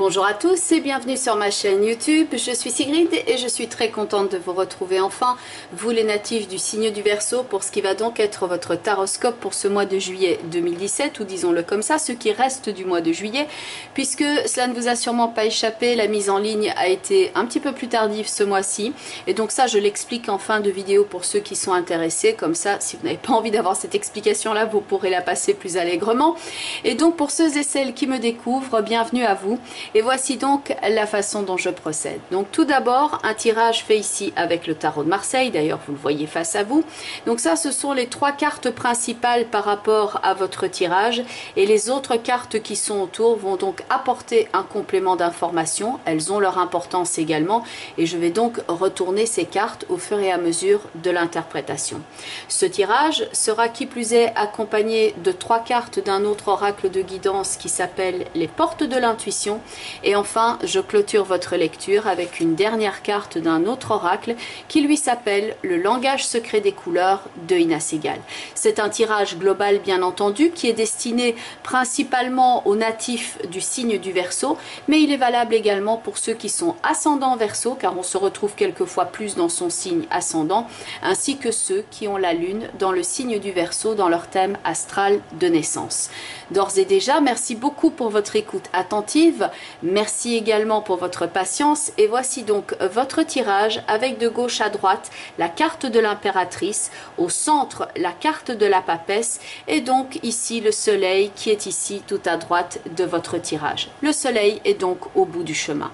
Bonjour à tous et bienvenue sur ma chaîne YouTube. Je suis Sigrid et je suis très contente de vous retrouver enfin, vous les natifs du signe du Verseau, pour ce qui va donc être votre taroscope pour ce mois de juillet 2017, ou disons-le comme ça, ce qui reste du mois de juillet, puisque cela ne vous a sûrement pas échappé, la mise en ligne a été un petit peu plus tardive ce mois-ci, et donc ça je l'explique en fin de vidéo pour ceux qui sont intéressés, comme ça si vous n'avez pas envie d'avoir cette explication-là, vous pourrez la passer plus allègrement. Et donc pour ceux et celles qui me découvrent, bienvenue à vous. Et voici donc la façon dont je procède. Donc tout d'abord, un tirage fait ici avec le tarot de Marseille, d'ailleurs vous le voyez face à vous. Donc ça, ce sont les trois cartes principales par rapport à votre tirage, et les autres cartes qui sont autour vont donc apporter un complément d'information. Elles ont leur importance également, et je vais donc retourner ces cartes au fur et à mesure de l'interprétation. Ce tirage sera qui plus est accompagné de trois cartes d'un autre oracle de guidance qui s'appelle les portes de l'intuition. Et enfin, je clôture votre lecture avec une dernière carte d'un autre oracle qui lui s'appelle le langage secret des couleurs de Ina Segal. C'est un tirage global bien entendu qui est destiné principalement aux natifs du signe du Verseau, mais il est valable également pour ceux qui sont ascendants Verseau, car on se retrouve quelquefois plus dans son signe ascendant, ainsi que ceux qui ont la lune dans le signe du Verseau dans leur thème astral de naissance. D'ores et déjà, merci beaucoup pour votre écoute attentive. Merci également pour votre patience, et voici donc votre tirage avec de gauche à droite la carte de l'impératrice, au centre la carte de la papesse, et donc ici le soleil qui est ici tout à droite de votre tirage. Le soleil est donc au bout du chemin.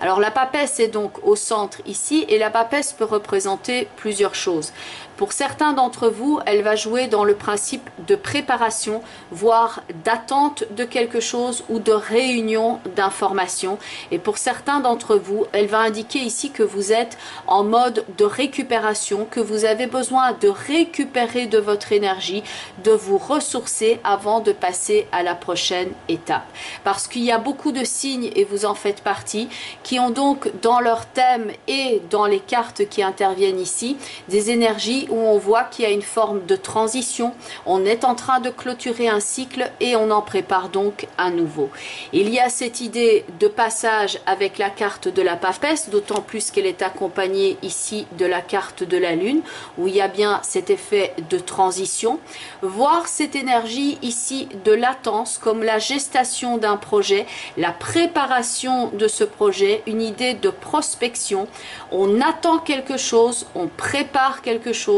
Alors la papesse est donc au centre ici, et la papesse peut représenter plusieurs choses. Pour certains d'entre vous, elle va jouer dans le principe de préparation, voire d'attente de quelque chose ou de réunion d'informations. Et pour certains d'entre vous, elle va indiquer ici que vous êtes en mode de récupération, que vous avez besoin de récupérer de votre énergie, de vous ressourcer avant de passer à la prochaine étape. Parce qu'il y a beaucoup de signes, et vous en faites partie, qui ont donc dans leur thème et dans les cartes qui interviennent ici, des énergies où on voit qu'il y a une forme de transition, on est en train de clôturer un cycle et on en prépare donc un nouveau. Il y a cette idée de passage avec la carte de la papesse, d'autant plus qu'elle est accompagnée ici de la carte de la lune, où il y a bien cet effet de transition, voir cette énergie ici de latence comme la gestation d'un projet, la préparation de ce projet, une idée de prospection. On attend quelque chose, on prépare quelque chose,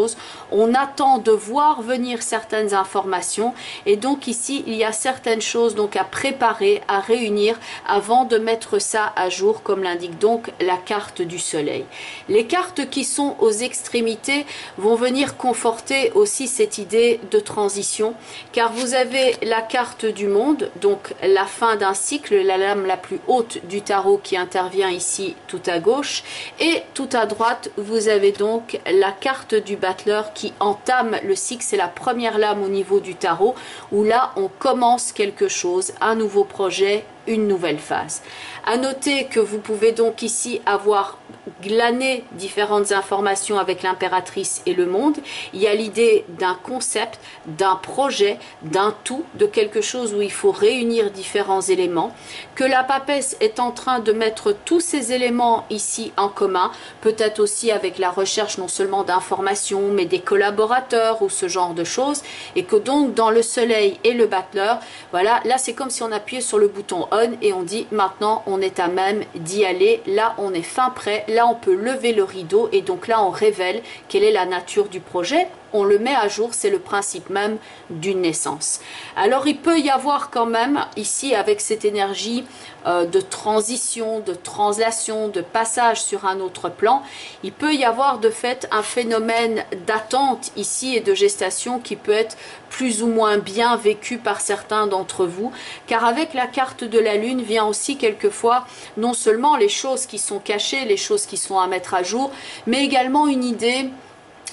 on attend de voir venir certaines informations, et donc ici il y a certaines choses donc à préparer, à réunir avant de mettre ça à jour, comme l'indique donc la carte du soleil. Les cartes qui sont aux extrémités vont venir conforter aussi cette idée de transition, car vous avez la carte du monde, donc la fin d'un cycle, la lame la plus haute du tarot qui intervient ici tout à gauche, et tout à droite vous avez donc la carte du battleur qui entame le cycle. C'est la première lame au niveau du tarot, où là on commence quelque chose, un nouveau projet, une nouvelle phase. À noter que vous pouvez donc ici avoir glané différentes informations avec l'impératrice et le monde. Il y a l'idée d'un concept, d'un projet, d'un tout, de quelque chose où il faut réunir différents éléments, que la papesse est en train de mettre tous ces éléments ici en commun, peut-être aussi avec la recherche non seulement d'informations mais des collaborateurs ou ce genre de choses, et que donc dans le soleil et le battleur, voilà, là c'est comme si on appuyait sur le bouton on et on dit maintenant on est à même d'y aller, là on est fin prêt, là on peut lever le rideau, et donc là on révèle quelle est la nature du projet, on le met à jour, c'est le principe même d'une naissance. Alors il peut y avoir quand même ici, avec cette énergie de transition, de translation, de passage sur un autre plan, il peut y avoir de fait un phénomène d'attente ici et de gestation qui peut être plus ou moins bien vécu par certains d'entre vous, car avec la carte de la lune vient aussi quelquefois non seulement les choses qui sont cachées, les choses qui sont à mettre à jour, mais également une idée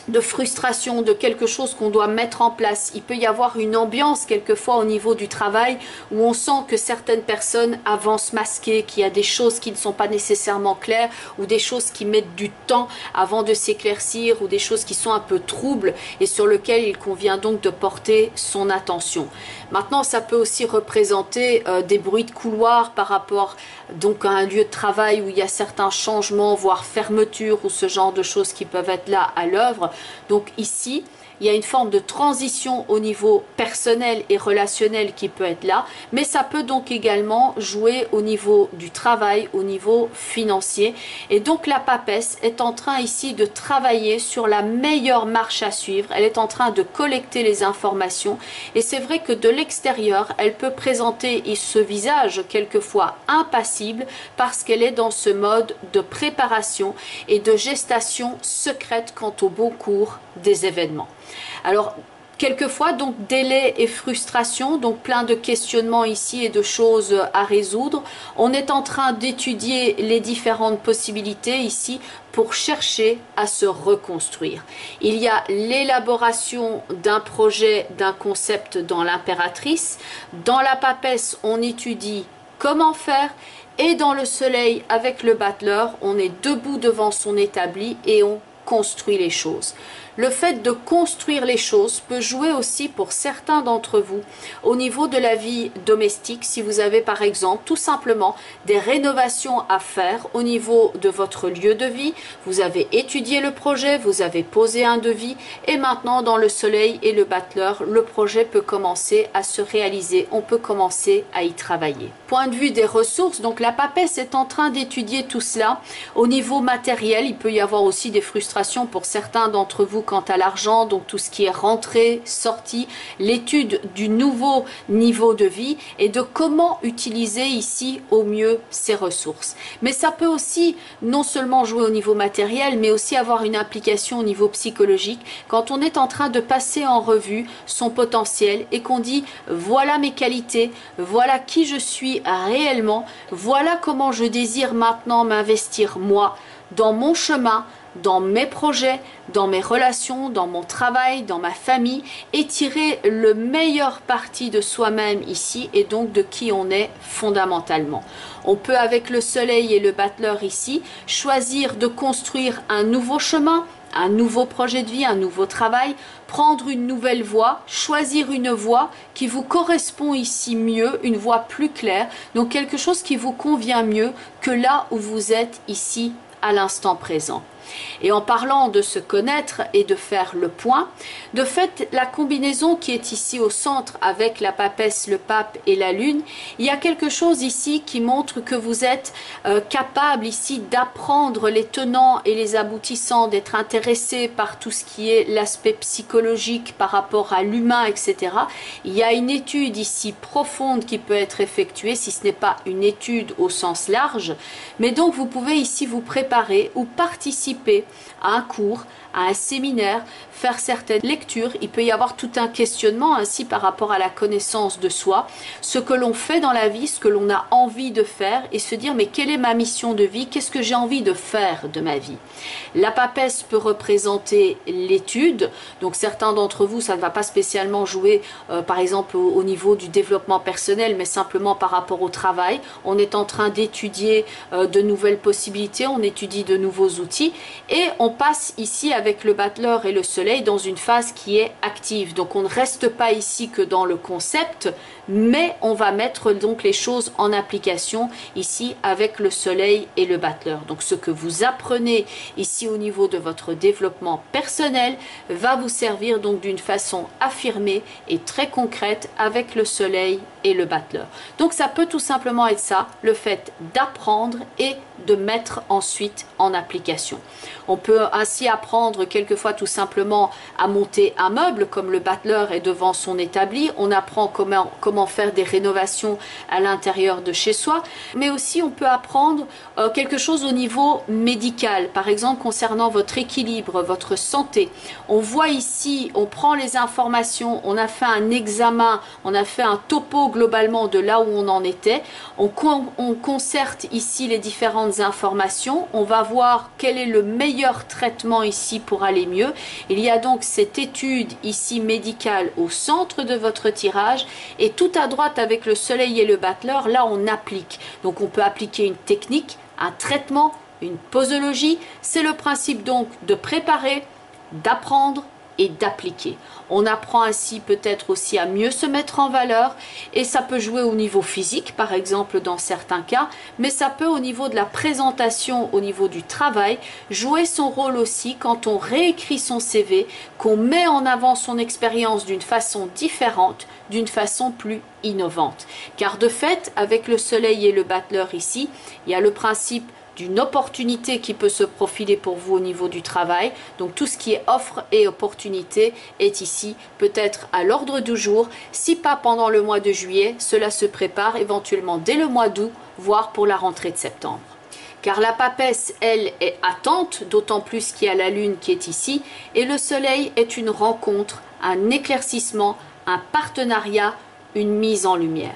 de frustration, de quelque chose qu'on doit mettre en place. Il peut y avoir une ambiance quelquefois au niveau du travail où on sent que certaines personnes avancent masquées, qu'il y a des choses qui ne sont pas nécessairement claires, ou des choses qui mettent du temps avant de s'éclaircir, ou des choses qui sont un peu troubles et sur lesquelles il convient donc de porter son attention. Maintenant, ça peut aussi représenter des bruits de couloir par rapport donc un lieu de travail où il y a certains changements, voire fermetures ou ce genre de choses qui peuvent être là à l'œuvre. Donc ici, il y a une forme de transition au niveau personnel et relationnel qui peut être là, mais ça peut donc également jouer au niveau du travail, au niveau financier. Et donc la papesse est en train ici de travailler sur la meilleure marche à suivre. Elle est en train de collecter les informations. Et c'est vrai que de l'extérieur, elle peut présenter ce visage quelquefois impassible parce qu'elle est dans ce mode de préparation et de gestation secrète quant au bon cours des événements. Alors, quelquefois, donc, délai et frustration, donc plein de questionnements ici et de choses à résoudre. On est en train d'étudier les différentes possibilités ici pour chercher à se reconstruire. Il y a l'élaboration d'un projet, d'un concept dans l'impératrice. Dans la papesse, on étudie comment faire. Et dans le soleil, avec le battleur, on est debout devant son établi et on construit les choses. Le fait de construire les choses peut jouer aussi pour certains d'entre vous au niveau de la vie domestique. Si vous avez par exemple tout simplement des rénovations à faire au niveau de votre lieu de vie, vous avez étudié le projet, vous avez posé un devis et maintenant dans le soleil et le battleur, le projet peut commencer à se réaliser. On peut commencer à y travailler. Point de vue des ressources, donc la papesse est en train d'étudier tout cela. Au niveau matériel, il peut y avoir aussi des frustrations pour certains d'entre vous quant à l'argent, donc tout ce qui est rentrée, sortie, l'étude du nouveau niveau de vie et de comment utiliser ici au mieux ces ressources. Mais ça peut aussi non seulement jouer au niveau matériel, mais aussi avoir une implication au niveau psychologique quand on est en train de passer en revue son potentiel et qu'on dit voilà mes qualités, voilà qui je suis réellement, voilà comment je désire maintenant m'investir moi dans mon chemin, dans mes projets, dans mes relations, dans mon travail, dans ma famille et tirer le meilleur parti de soi-même ici et donc de qui on est fondamentalement. On peut avec le soleil et le battleur ici choisir de construire un nouveau chemin, un nouveau projet de vie, un nouveau travail, prendre une nouvelle voie, choisir une voie qui vous correspond ici mieux, une voie plus claire, donc quelque chose qui vous convient mieux que là où vous êtes ici à l'instant présent. Et en parlant de se connaître et de faire le point, de fait, la combinaison qui est ici au centre avec la papesse, le pape et la lune, il y a quelque chose ici qui montre que vous êtes capable ici d'apprendre les tenants et les aboutissants, d'être intéressé par tout ce qui est l'aspect psychologique par rapport à l'humain, etc. Il y a une étude ici profonde qui peut être effectuée, si ce n'est pas une étude au sens large, mais donc vous pouvez ici vous préparer ou participer à un cours, à un séminaire, faire certaines lectures. Il peut y avoir tout un questionnement ainsi par rapport à la connaissance de soi, ce que l'on fait dans la vie, ce que l'on a envie de faire et se dire mais quelle est ma mission de vie, qu'est-ce que j'ai envie de faire de ma vie. La papesse peut représenter l'étude, donc certains d'entre vous ça ne va pas spécialement jouer par exemple au niveau du développement personnel mais simplement par rapport au travail. On est en train d'étudier de nouvelles possibilités, on étudie de nouveaux outils et on passe ici avec le battleur et le soleil dans une phase qui est active. Donc on ne reste pas ici que dans le concept, mais on va mettre donc les choses en application ici avec le soleil et le battleur. Donc ce que vous apprenez ici au niveau de votre développement personnel va vous servir donc d'une façon affirmée et très concrète avec le soleil et le battleur. Donc ça peut tout simplement être ça, le fait d'apprendre et de mettre ensuite en application. On peut ainsi apprendre quelquefois tout simplement à monter un meuble comme le battleur est devant son établi. On apprend comment faire des rénovations à l'intérieur de chez soi, mais aussi on peut apprendre quelque chose au niveau médical, par exemple concernant votre équilibre, votre santé. On voit ici, on prend les informations, on a fait un examen, on a fait un topo globalement de là où on en était, on concerte ici les différentes informations, on va voir quel est le meilleur traitement ici pour aller mieux. Il y a donc cette étude ici médicale au centre de votre tirage et tout à droite avec le soleil et le battleur, là on applique. Donc on peut appliquer une technique, un traitement, une posologie. C'est le principe donc de préparer, d'apprendre, et d'appliquer. On apprend ainsi peut-être aussi à mieux se mettre en valeur et ça peut jouer au niveau physique par exemple dans certains cas, mais ça peut au niveau de la présentation, au niveau du travail, jouer son rôle aussi quand on réécrit son CV, qu'on met en avant son expérience d'une façon différente, d'une façon plus innovante. Car de fait, avec le soleil et le battleur ici, il y a le principe d'une opportunité qui peut se profiler pour vous au niveau du travail. Donc tout ce qui est offre et opportunité est ici peut-être à l'ordre du jour. Si pas pendant le mois de juillet, cela se prépare éventuellement dès le mois d'août, voire pour la rentrée de septembre. Car la papesse, elle, est attente, d'autant plus qu'il y a la lune qui est ici, et le soleil est une rencontre, un éclaircissement, un partenariat, une mise en lumière.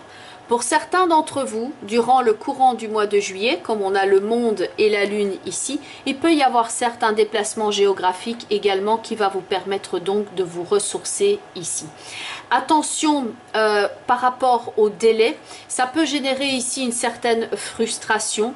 Pour certains d'entre vous, durant le courant du mois de juillet, comme on a le monde et la lune ici, il peut y avoir certains déplacements géographiques également qui va vous permettre donc de vous ressourcer ici. Attention par rapport au délai, ça peut générer ici une certaine frustration,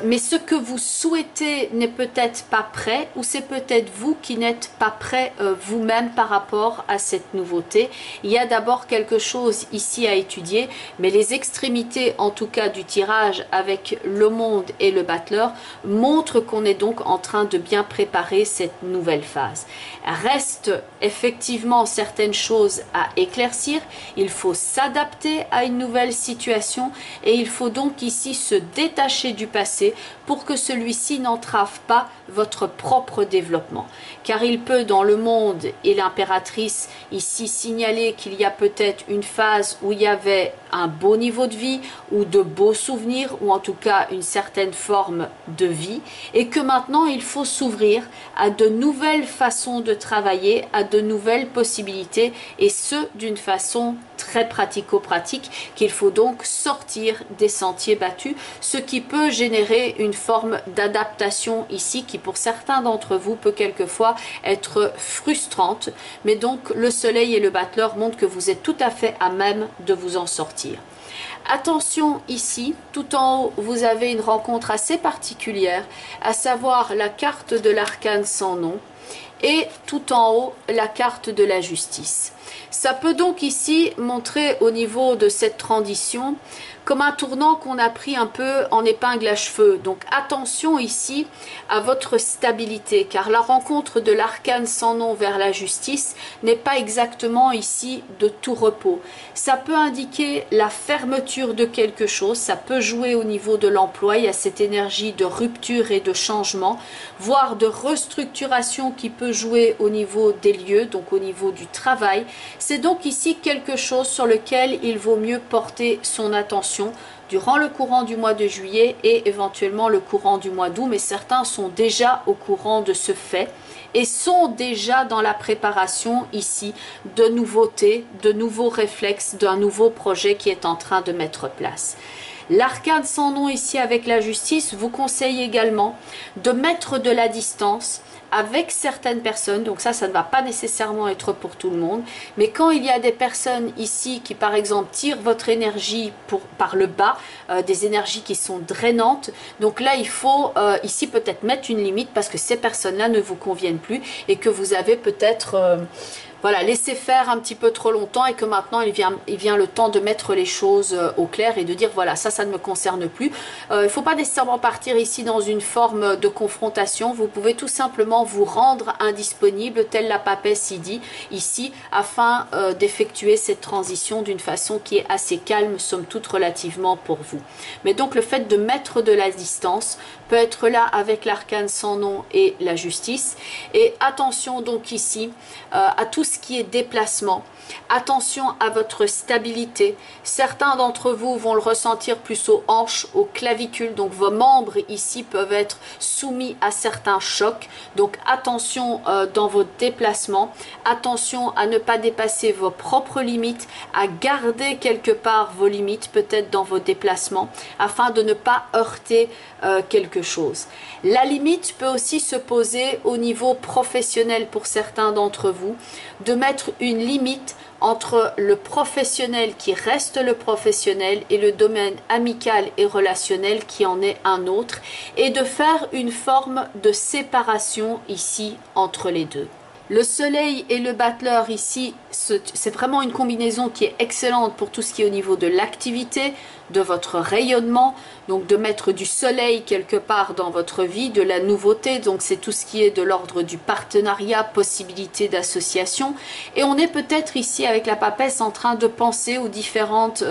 mais ce que vous souhaitez n'est peut-être pas prêt ou c'est peut-être vous qui n'êtes pas prêt vous-même par rapport à cette nouveauté. Il y a d'abord quelque chose ici à étudier, mais les extrémités en tout cas du tirage avec le monde et le battleur montrent qu'on est donc en train de bien préparer cette nouvelle phase. Reste effectivement certaines choses à éclaircir, il faut s'adapter à une nouvelle situation et il faut donc ici se détacher du passé pour que celui-ci n'entrave pas votre propre développement. Car il peut dans le monde et l'impératrice ici signaler qu'il y a peut-être une phase où il y avait un beau niveau de vie ou de beaux souvenirs ou en tout cas une certaine forme de vie et que maintenant il faut s'ouvrir à de nouvelles façons de travailler, à de nouvelles possibilités et ce d'une façon très pratico-pratique qu'il faut donc sortir des sentiers battus, ce qui peut générer une forme d'adaptation ici qui pour certains d'entre vous peut quelquefois être frustrante, mais donc le soleil et le battleur montrent que vous êtes tout à fait à même de vous en sortir. Attention ici, tout en haut, vous avez une rencontre assez particulière, à savoir la carte de l'arcane sans nom et tout en haut, la carte de la justice. Ça peut donc ici montrer au niveau de cette transition comme un tournant qu'on a pris un peu en épingle à cheveux. Donc attention ici à votre stabilité, car la rencontre de l'arcane sans nom vers la justice n'est pas exactement ici de tout repos. Ça peut indiquer la fermeture de quelque chose, ça peut jouer au niveau de l'emploi, il y a cette énergie de rupture et de changement, voire de restructuration qui peut jouer au niveau des lieux, donc au niveau du travail. C'est donc ici quelque chose sur lequel il vaut mieux porter son attention durant le courant du mois de juillet et éventuellement le courant du mois d'août, mais certains sont déjà au courant de ce fait et sont déjà dans la préparation ici de nouveautés, de nouveaux réflexes, d'un nouveau projet qui est en train de mettre place. L'arcane sans nom ici avec la justice vous conseille également de mettre de la distance avec certaines personnes, donc ça ne va pas nécessairement être pour tout le monde, mais quand il y a des personnes ici qui par exemple tirent votre énergie par le bas, des énergies qui sont drainantes, donc là il faut ici peut-être mettre une limite parce que ces personnes-là ne vous conviennent plus et que vous avez peut-être voilà, laissé faire un petit peu trop longtemps et que maintenant il vient le temps de mettre les choses au clair et de dire voilà, ça ne me concerne plus. Il ne faut pas nécessairement partir ici dans une forme de confrontation, vous pouvez tout simplement vous rendre indisponible, telle la papesse y dit ici, afin d'effectuer cette transition d'une façon qui est assez calme, somme toute relativement pour vous. Mais donc le fait de mettre de la distance peut être là avec l'arcane sans nom et la justice. Et attention donc ici à tout ce qui est déplacement. Attention à votre stabilité. Certains d'entre vous vont le ressentir plus aux hanches, aux clavicules. Donc vos membres ici peuvent être soumis à certains chocs. Donc attention dans vos déplacements. Attention à ne pas dépasser vos propres limites, à garder quelque part vos limites peut-être dans vos déplacements afin de ne pas heurter quelque chose. La limite peut aussi se poser au niveau professionnel pour certains d'entre vous, de mettre une limite entre le professionnel qui reste le professionnel et le domaine amical et relationnel qui en est un autre et de faire une forme de séparation ici entre les deux. Le soleil et le battleur ici, c'est vraiment une combinaison qui est excellente pour tout ce qui est au niveau de l'activité, de votre rayonnement, donc de mettre du soleil quelque part dans votre vie, de la nouveauté, donc c'est tout ce qui est de l'ordre du partenariat, possibilité d'association. Et on est peut-être ici avec la papesse en train de penser aux différentes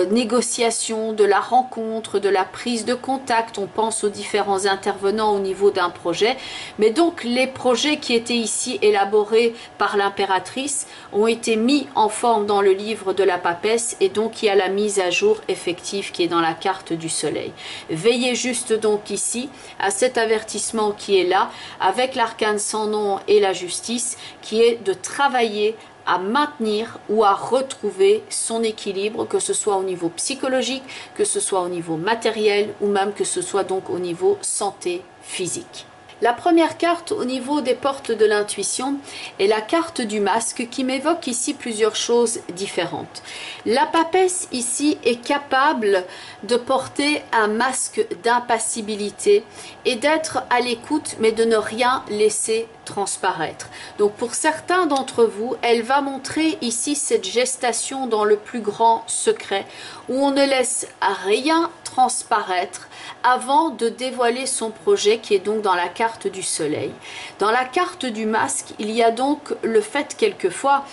négociations, de la rencontre, de la prise de contact, on pense aux différents intervenants au niveau d'un projet. Mais donc les projets qui étaient ici élaborés par l'impératrice ont été mis en forme dans le livre de la papesse, et donc il y a la mise à jour effective qui est dans la carte du soleil. Veillez juste donc ici à cet avertissement qui est là avec l'arcane sans nom et la justice, qui est de travailler à maintenir ou à retrouver son équilibre, que ce soit au niveau psychologique, que ce soit au niveau matériel ou même que ce soit donc au niveau santé physique. La première carte au niveau des portes de l'intuition est la carte du masque qui m'évoque ici plusieurs choses différentes. La papesse ici est capable de porter un masque d'impassibilité et d'être à l'écoute mais de ne rien laisser transparaître. Donc pour certains d'entre vous, elle va montrer ici cette gestation dans le plus grand secret où on ne laisse rien transparaître avant de dévoiler son projet qui est donc dans la carte du soleil. Dans la carte du masque, il y a donc le fait quelquefois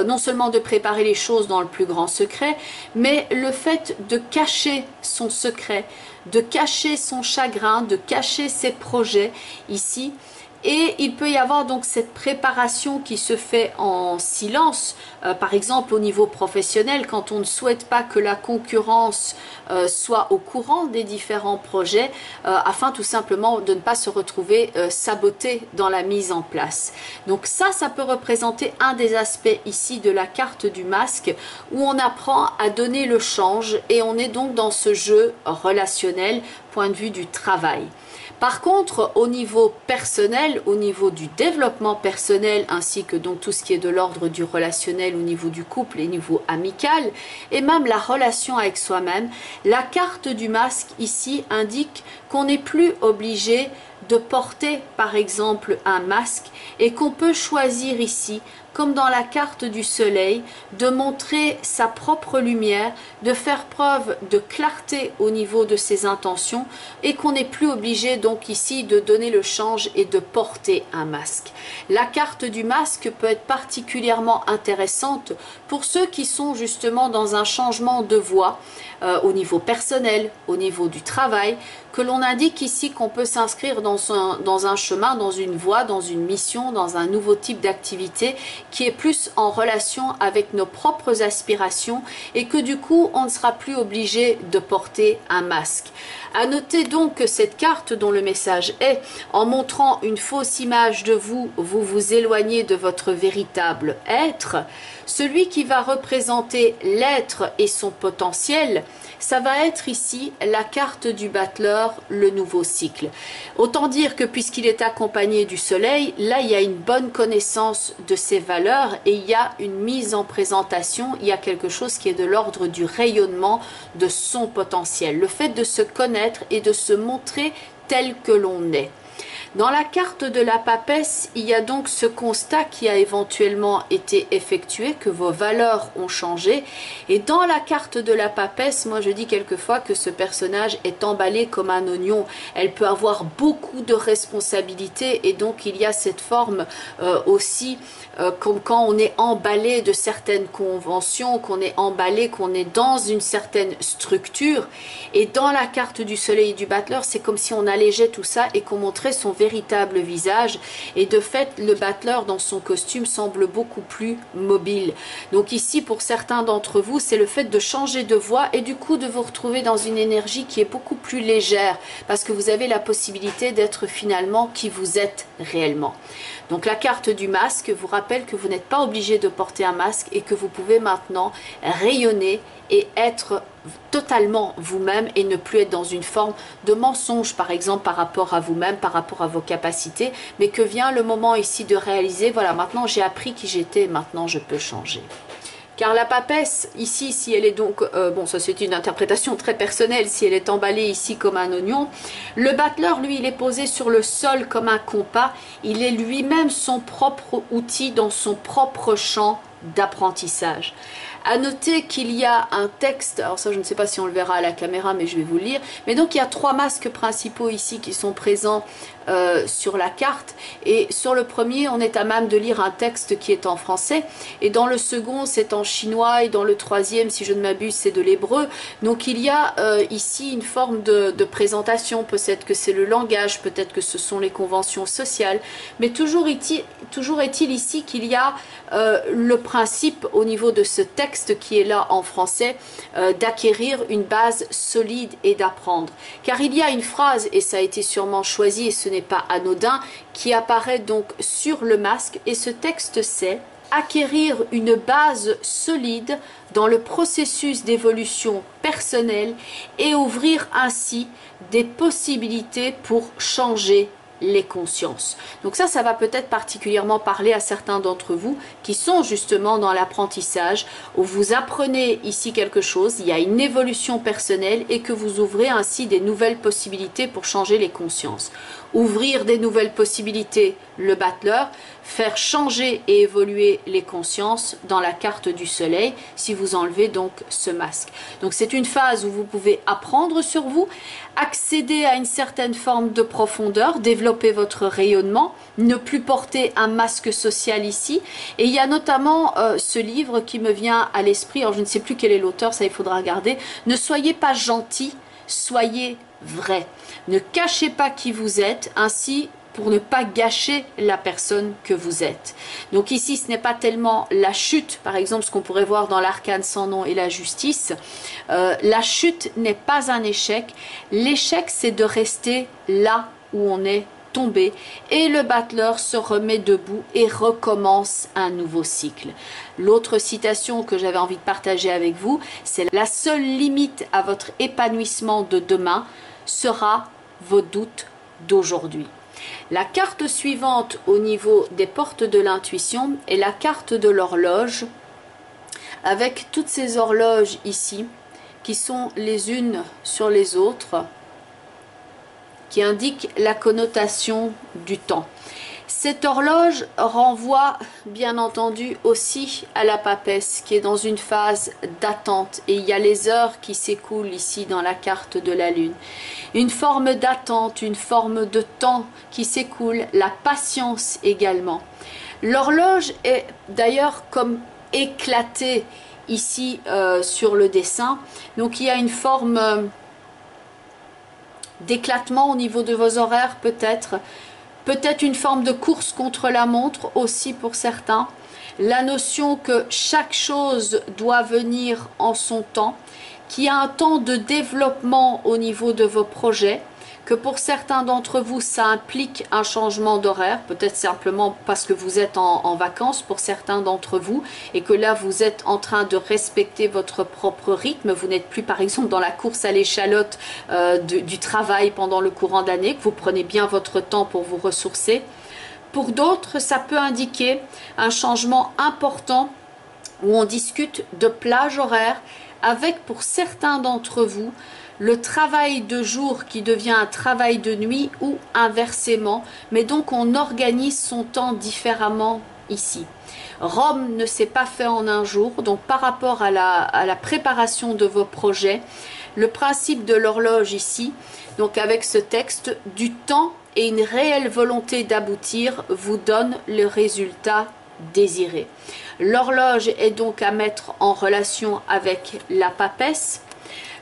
non seulement de préparer les choses dans le plus grand secret, mais le fait de cacher son secret, de cacher son chagrin, de cacher ses projets ici. Et il peut y avoir donc cette préparation qui se fait en silence, par exemple au niveau professionnel, quand on ne souhaite pas que la concurrence soit au courant des différents projets, afin tout simplement de ne pas se retrouver saboté dans la mise en place. Donc ça peut représenter un des aspects ici de la carte du masque, où on apprend à donner le change et on est donc dans ce jeu relationnel, point de vue du travail. Par contre, au niveau personnel, au niveau du développement personnel, ainsi que donc tout ce qui est de l'ordre du relationnel au niveau du couple et au niveau amical, et même la relation avec soi-même, la carte du masque ici indique qu'on n'est plus obligé de porter par exemple un masque et qu'on peut choisir ici, comme dans la carte du soleil, de montrer sa propre lumière, de faire preuve de clarté au niveau de ses intentions et qu'on n'est plus obligé donc ici de donner le change et de porter un masque. La carte du masque peut être particulièrement intéressante pour ceux qui sont justement dans un changement de voie au niveau personnel, au niveau du travail, que l'on indique ici qu'on peut s'inscrire dans un chemin, dans une voie, dans une mission, dans un nouveau type d'activité qui est plus en relation avec nos propres aspirations et que du coup on ne sera plus obligé de porter un masque. À noter donc que cette carte dont le message est, en montrant une fausse image de vous, vous vous éloignez de votre véritable être. Celui qui va représenter l'être et son potentiel, ça va être ici la carte du battleur, le nouveau cycle. Autant dire que puisqu'il est accompagné du soleil, là il y a une bonne connaissance de ses valeurs et il y a une mise en présentation, il y a quelque chose qui est de l'ordre du rayonnement de son potentiel. Le fait de se connaître et de se montrer tel que l'on est. Dans la carte de la papesse, il y a donc ce constat qui a éventuellement été effectué, que vos valeurs ont changé. Et dans la carte de la papesse, moi je dis quelquefois que ce personnage est emballé comme un oignon. Elle peut avoir beaucoup de responsabilités et donc il y a cette forme aussi comme quand on est emballé de certaines conventions, qu'on est emballé, qu'on est dans une certaine structure. Et dans la carte du soleil et du battleur, c'est comme si on allégeait tout ça et qu'on montrait son véritable visage. Et de fait, le battleur dans son costume semble beaucoup plus mobile. Donc ici, pour certains d'entre vous, c'est le fait de changer de voie et du coup de vous retrouver dans une énergie qui est beaucoup plus légère parce que vous avez la possibilité d'être finalement qui vous êtes réellement. Donc la carte du masque vous rappelle que vous n'êtes pas obligé de porter un masque et que vous pouvez maintenant rayonner et être totalement vous-même et ne plus être dans une forme de mensonge par exemple par rapport à vous-même, par rapport à vos capacités, mais que vient le moment ici de réaliser, voilà, maintenant j'ai appris qui j'étais, maintenant je peux changer. Car la papesse, ici, si elle est donc, bon, ça c'est une interprétation très personnelle, si elle est emballée ici comme un oignon, le battleur, lui, il est posé sur le sol comme un compas, il est lui-même son propre outil dans son propre champ d'apprentissage. À noter qu'il y a un texte, alors ça je ne sais pas si on le verra à la caméra, mais je vais vous le lire. Mais donc il y a 3 masques principaux ici qui sont présents sur la carte. Et sur le premier, on est à même de lire un texte qui est en français. Et dans le second, c'est en chinois. Et dans le troisième, si je ne m'abuse, c'est de l'hébreu. Donc il y a ici une forme de présentation. Peut-être que c'est le langage, peut-être que ce sont les conventions sociales. Mais toujours est-il ici qu'il y a le principe au niveau de ce texte qui est là en français, d'acquérir une base solide et d'apprendre. Car il y a une phrase, et ça a été sûrement choisi, et ce n'est pas anodin, qui apparaît donc sur le masque, et ce texte c'est « Acquérir une base solide dans le processus d'évolution personnelle et ouvrir ainsi des possibilités pour changer les consciences ». Donc ça va peut-être particulièrement parler à certains d'entre vous qui sont justement dans l'apprentissage, où vous apprenez ici quelque chose, il y a une évolution personnelle et que vous ouvrez ainsi des nouvelles possibilités pour changer les consciences. Ouvrir des nouvelles possibilités, le battleur, faire changer et évoluer les consciences dans la carte du soleil, si vous enlevez donc ce masque. Donc c'est une phase où vous pouvez apprendre sur vous, accéder à une certaine forme de profondeur, développer votre rayonnement, ne plus porter un masque social ici. Et il y a notamment ce livre qui me vient à l'esprit, alors je ne sais plus quel est l'auteur, ça il faudra regarder. Ne soyez pas gentil, soyez vrai. Ne cachez pas qui vous êtes, ainsi pour ne pas gâcher la personne que vous êtes. Donc ici, ce n'est pas tellement la chute, par exemple, ce qu'on pourrait voir dans l'arcane sans nom et la justice. La chute n'est pas un échec. L'échec, c'est de rester là où on est tombé. Et le battleur se remet debout et recommence un nouveau cycle. L'autre citation que j'avais envie de partager avec vous, c'est « La seule limite à votre épanouissement de demain sera vos doutes d'aujourd'hui ». La carte suivante au niveau des portes de l'intuition est la carte de l'horloge, avec toutes ces horloges ici qui sont les unes sur les autres, qui indiquent la connotation du temps. Cette horloge renvoie bien entendu aussi à la papesse qui est dans une phase d'attente, et il y a les heures qui s'écoulent ici dans la carte de la lune. Une forme d'attente, une forme de temps qui s'écoule, la patience également. L'horloge est d'ailleurs comme éclatée ici sur le dessin, donc il y a une forme d'éclatement au niveau de vos horaires peut-être. Peut-être une forme de course contre la montre aussi pour certains. La notion que chaque chose doit venir en son temps, qu'il y a un temps de développement au niveau de vos projets, que pour certains d'entre vous, ça implique un changement d'horaire, peut-être simplement parce que vous êtes en vacances pour certains d'entre vous, et que là, vous êtes en train de respecter votre propre rythme. Vous n'êtes plus, par exemple, dans la course à l'échalote du travail pendant le courant d'année, que vous prenez bien votre temps pour vous ressourcer. Pour d'autres, ça peut indiquer un changement important où on discute de plage horaire, avec pour certains d'entre vous, le travail de jour qui devient un travail de nuit ou inversement, mais donc on organise son temps différemment ici. Rome ne s'est pas fait en un jour, donc par rapport à la préparation de vos projets, le principe de l'horloge ici, donc avec ce texte, du temps et une réelle volonté d'aboutir vous donne le résultat désiré. L'horloge est donc à mettre en relation avec la papesse.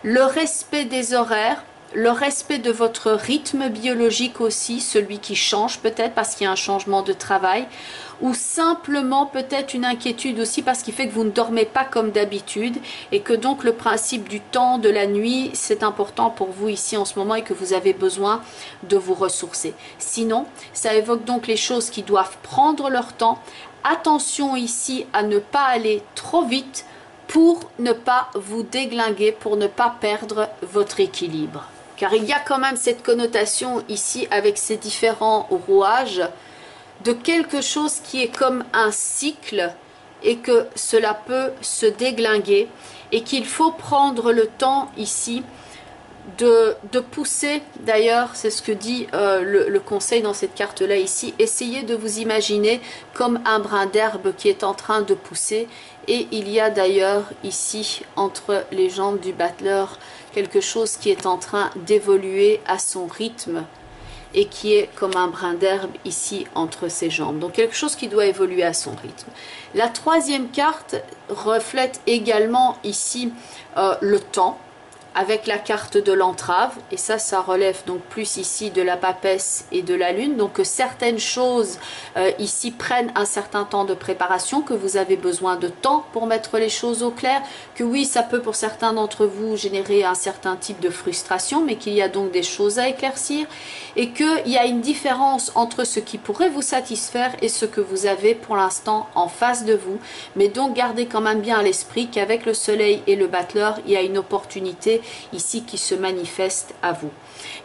Le respect des horaires, le respect de votre rythme biologique aussi, celui qui change peut-être parce qu'il y a un changement de travail, ou simplement peut-être une inquiétude aussi parce qu'il fait que vous ne dormez pas comme d'habitude et que donc le principe du temps, de la nuit, c'est important pour vous ici en ce moment et que vous avez besoin de vous ressourcer. Sinon, ça évoque donc les choses qui doivent prendre leur temps. Attention ici à ne pas aller trop vite, pour ne pas vous déglinguer, pour ne pas perdre votre équilibre. Car il y a quand même cette connotation ici avec ces différents rouages de quelque chose qui est comme un cycle et que cela peut se déglinguer et qu'il faut prendre le temps ici de pousser. D'ailleurs, c'est ce que dit le conseil dans cette carte là ici, essayez de vous imaginer comme un brin d'herbe qui est en train de pousser, et il y a d'ailleurs ici entre les jambes du battleur quelque chose qui est en train d'évoluer à son rythme et qui est comme un brin d'herbe ici entre ses jambes, donc quelque chose qui doit évoluer à son rythme. La troisième carte reflète également ici le temps, avec la carte de l'entrave, et ça relève donc plus ici de la papesse et de la lune, donc que certaines choses ici prennent un certain temps de préparation, que vous avez besoin de temps pour mettre les choses au clair, que oui, ça peut pour certains d'entre vous générer un certain type de frustration, mais qu'il y a donc des choses à éclaircir, et qu'il y a une différence entre ce qui pourrait vous satisfaire et ce que vous avez pour l'instant en face de vous, mais donc gardez quand même bien à l'esprit qu'avec le soleil et le battleur, il y a une opportunité ici qui se manifeste à vous.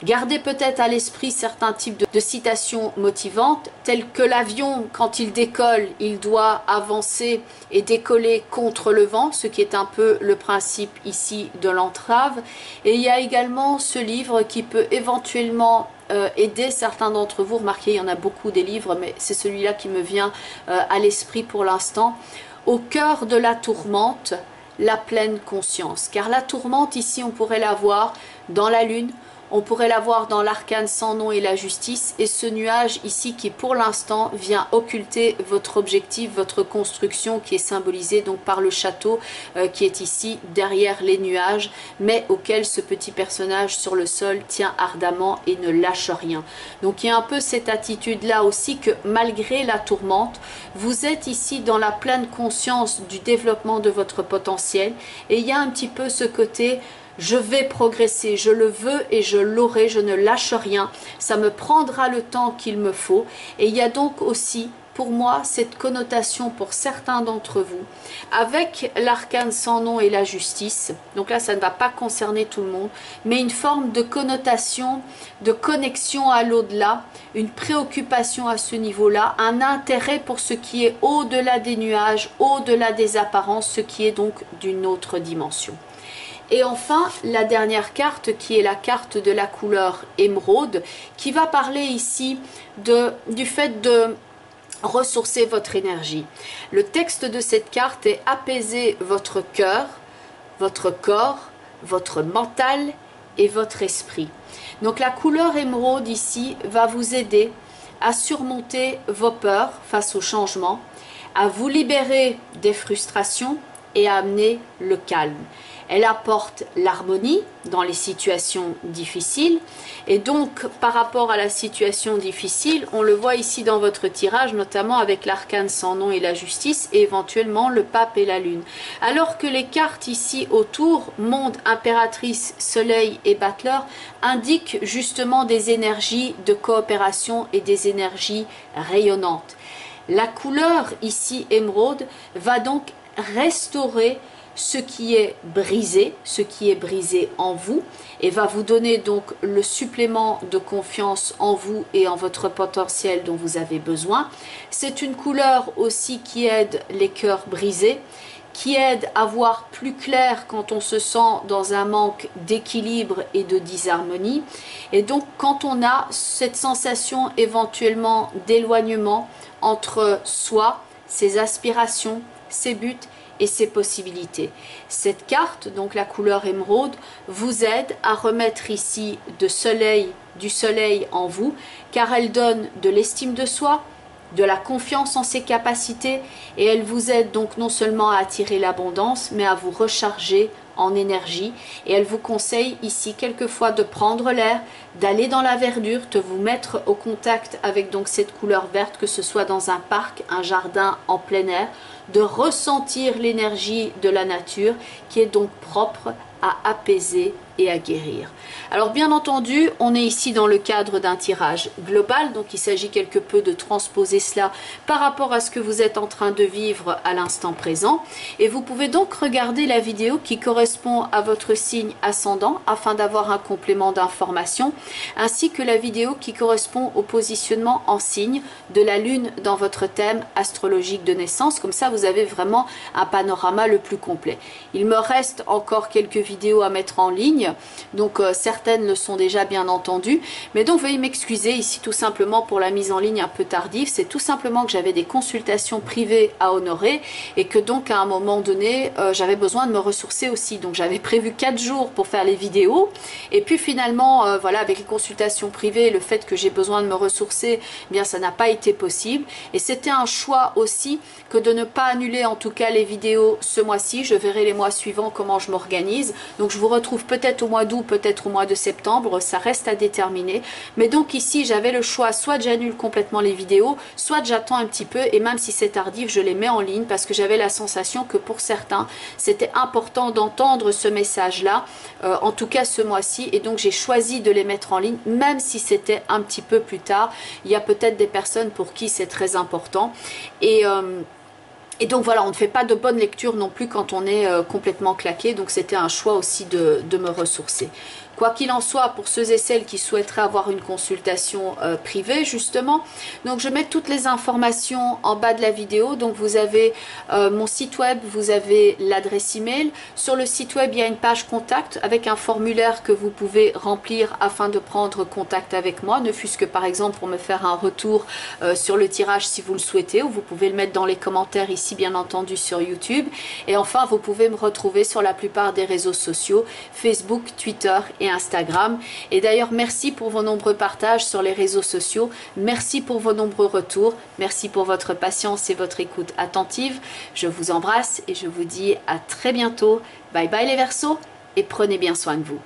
Gardez peut-être à l'esprit certains types de citations motivantes, telles que l'avion, quand il décolle, il doit avancer et décoller contre le vent, ce qui est un peu le principe ici de l'entrave. Et il y a également ce livre qui peut éventuellement aider certains d'entre vous. Remarquez, il y en a beaucoup des livres, mais c'est celui-là qui me vient à l'esprit pour l'instant. Au cœur de la tourmente, la pleine conscience, car la tourmente ici on pourrait la voir dans la lune, on pourrait la voir dans l'arcane sans nom et la justice, et ce nuage ici qui pour l'instant vient occulter votre objectif, votre construction, qui est symbolisée donc par le château qui est ici derrière les nuages, mais auquel ce petit personnage sur le sol tient ardemment et ne lâche rien. Donc il y a un peu cette attitude là aussi que malgré la tourmente, vous êtes ici dans la pleine conscience du développement de votre potentiel, et il y a un petit peu ce côté je vais progresser, je le veux et je l'aurai, je ne lâche rien, ça me prendra le temps qu'il me faut. Et il y a donc aussi pour moi cette connotation pour certains d'entre vous avec l'arcane sans nom et la justice, donc là ça ne va pas concerner tout le monde, mais une forme de connotation, de connexion à l'au-delà, une préoccupation à ce niveau-là, un intérêt pour ce qui est au-delà des nuages, au-delà des apparences, ce qui est donc d'une autre dimension. Et enfin, la dernière carte qui est la carte de la couleur émeraude, qui va parler ici du fait de ressourcer votre énergie. Le texte de cette carte est apaiser votre cœur, votre corps, votre mental et votre esprit. Donc la couleur émeraude ici va vous aider à surmonter vos peurs face au changement, à vous libérer des frustrations et à amener le calme. Elle apporte l'harmonie dans les situations difficiles, et donc par rapport à la situation difficile, on le voit ici dans votre tirage, notamment avec l'arcane sans nom et la justice, et éventuellement le pape et la lune. Alors que les cartes ici autour, monde, impératrice, soleil et battleur, indiquent justement des énergies de coopération et des énergies rayonnantes. La couleur ici émeraude va donc restaurer ce qui est brisé en vous, et va vous donner donc le supplément de confiance en vous et en votre potentiel dont vous avez besoin. C'est une couleur aussi qui aide les cœurs brisés, qui aide à voir plus clair quand on se sent dans un manque d'équilibre et de disharmonie, et donc quand on a cette sensation éventuellement d'éloignement entre soi, ses aspirations, ses buts et ses possibilités. Cette carte, donc la couleur émeraude, vous aide à remettre ici du soleil en vous, car elle donne de l'estime de soi, de la confiance en ses capacités, et elle vous aide donc non seulement à attirer l'abondance, mais à vous recharger en énergie. Et elle vous conseille ici quelquefois de prendre l'air, d'aller dans la verdure, de vous mettre au contact avec donc cette couleur verte, que ce soit dans un parc, un jardin, en plein air, de ressentir l'énergie de la nature qui est donc propre à apaiser et à guérir. Alors bien entendu, on est ici dans le cadre d'un tirage global, donc il s'agit quelque peu de transposer cela par rapport à ce que vous êtes en train de vivre à l'instant présent. Et vous pouvez donc regarder la vidéo qui correspond à votre signe ascendant afin d'avoir un complément d'information, ainsi que la vidéo qui correspond au positionnement en signe de la lune dans votre thème astrologique de naissance. Comme ça, vous avez vraiment un panorama le plus complet. Il me reste encore quelques vidéos à mettre en ligne, donc certaines le sont déjà bien entendu, mais donc veuillez m'excuser ici tout simplement pour la mise en ligne un peu tardive. C'est tout simplement que j'avais des consultations privées à honorer et que donc à un moment donné j'avais besoin de me ressourcer aussi. Donc j'avais prévu 4 jours pour faire les vidéos et puis finalement voilà, avec les consultations privées, le fait que j'ai besoin de me ressourcer, eh bien ça n'a pas été possible, et c'était un choix aussi que de ne pas annuler en tout cas les vidéos ce mois-ci. Je verrai les mois suivants comment je m'organise, donc je vous retrouve peut-être au mois d'août, peut-être au mois de septembre, ça reste à déterminer. Mais donc ici j'avais le choix, soit j'annule complètement les vidéos, soit j'attends un petit peu, et même si c'est tardif, je les mets en ligne parce que j'avais la sensation que pour certains c'était important d'entendre ce message là, en tout cas ce mois-ci, et donc j'ai choisi de les mettre en ligne même si c'était un petit peu plus tard. Il y a peut-être des personnes pour qui c'est très important, et donc voilà, on ne fait pas de bonne lecture non plus quand on est complètement claqué, donc c'était un choix aussi de me ressourcer. Quoi qu'il en soit, pour ceux et celles qui souhaiteraient avoir une consultation privée justement, donc je mets toutes les informations en bas de la vidéo. Donc vous avez mon site web, vous avez l'adresse email. Sur le site web, il y a une page contact avec un formulaire que vous pouvez remplir afin de prendre contact avec moi, ne fût-ce que par exemple pour me faire un retour sur le tirage si vous le souhaitez, ou vous pouvez le mettre dans les commentaires ici bien entendu sur YouTube. Et enfin, vous pouvez me retrouver sur la plupart des réseaux sociaux, Facebook, Twitter et Instagram. Et d'ailleurs, merci pour vos nombreux partages sur les réseaux sociaux. Merci pour vos nombreux retours. Merci pour votre patience et votre écoute attentive. Je vous embrasse et je vous dis à très bientôt. Bye bye les Verseaux et prenez bien soin de vous.